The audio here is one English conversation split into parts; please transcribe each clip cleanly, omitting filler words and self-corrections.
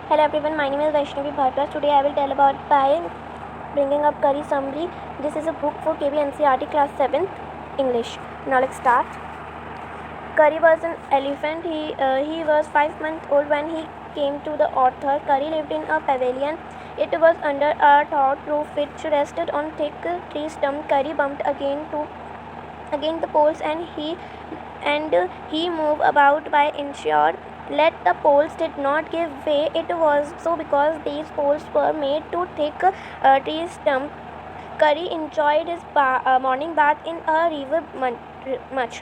Hello everyone, my name is Vaishnavi Bhargava. Today I will tell about by bringing up Curry Summary. This is a book for KB NCERT class 7th English. Now let's start. Curry was an elephant. He was 5 months old when he came to the author. Curry lived in a pavilion. It was under a thought roof which rested on thick tree stump. Curry bumped against the poles and he moved about by ensure let the poles did not give way. It was so because these poles were made to thick tree stump. Curry enjoyed his morning bath in a river much.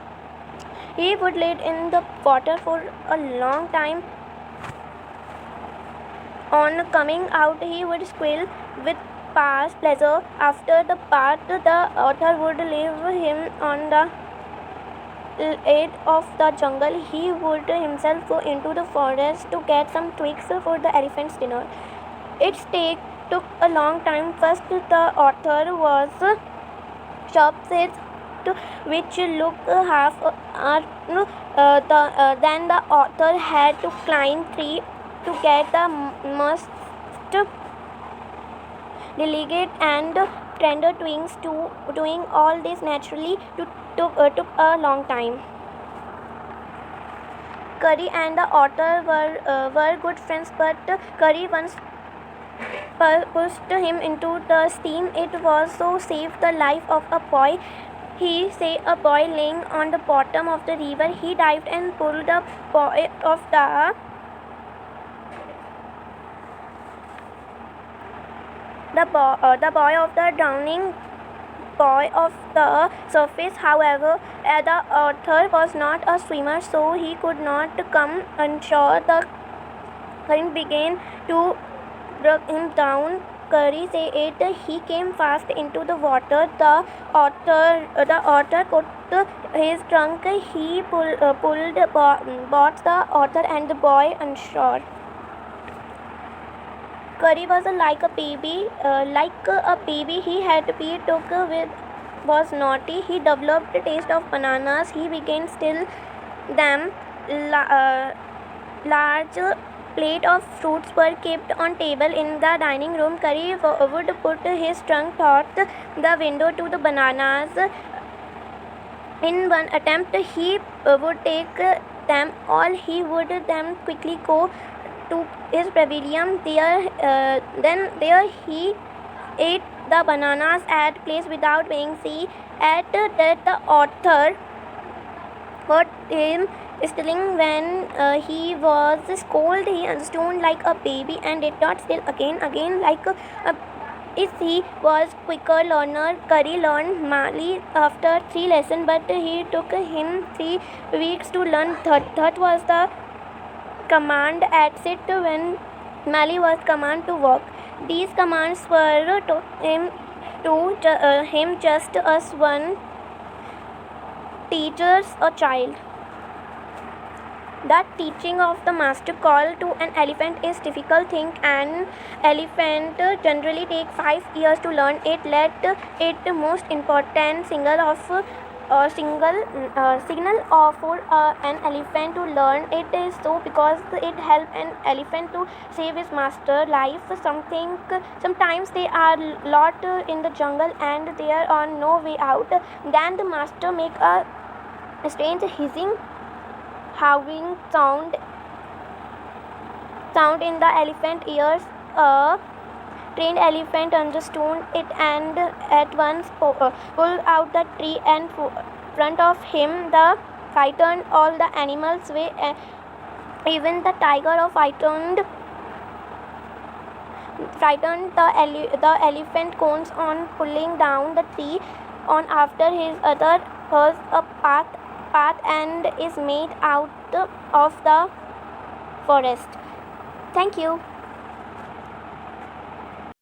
He would lay in the water for a long time. On coming out, he would squeal with past pleasure. After the bath, the author would leave him on the edge of the jungle. He would himself go into the forest to get some twigs for the elephant's dinner. It took a long time. First, the author was sharp-sized, which looked half then the author had to climb tree to get the most delicate and tender twigs. Doing all this naturally took a long time. Curry and the author were good friends, but Curry once pushed him into the stream. It was so saved the life of a boy. He say a boy laying on the bottom of the river. He dived and pulled the boy of the boy of the drowning boy of the surface. However, the author was not a swimmer, so he could not come ashore. The current began to drag him down. Curry said he came fast into the water. The author caught his trunk. He pulled both the author and the boy ashore. Curry was like a baby. He had to be took with was naughty. He developed a taste of bananas. He began steal them. Large plate of fruits were kept on table in the dining room. Curry would put his trunk through the window to the bananas. In one attempt, he would take them all. He would then quickly go to his pavilion. There he ate the bananas at place without being seen. At that, the author got him stealing when he was scolded. He understood like a baby and did not steal again like a if he was quicker learner. Curry learned Mali after 3 lessons, but he took him 3 weeks to learn third was the command at sit when Mali was command to walk. These commands were to him just as one teaches a child. The teaching of the master call to an elephant is difficult thing. An elephant generally take 5 years to learn it. Let it the most important signal for an elephant to learn it is so because it helps an elephant to save his master life. Sometimes they are lost in the jungle and there are no way out. Then the master make a strange hissing howling sound in the elephant ears. A trained elephant understood it and at once pulled out the tree and front of him. The frightened all the animals way. Even the tiger frightened the elephant cones on pulling down the tree. On after his other was a path and is made out of the forest. Thank you.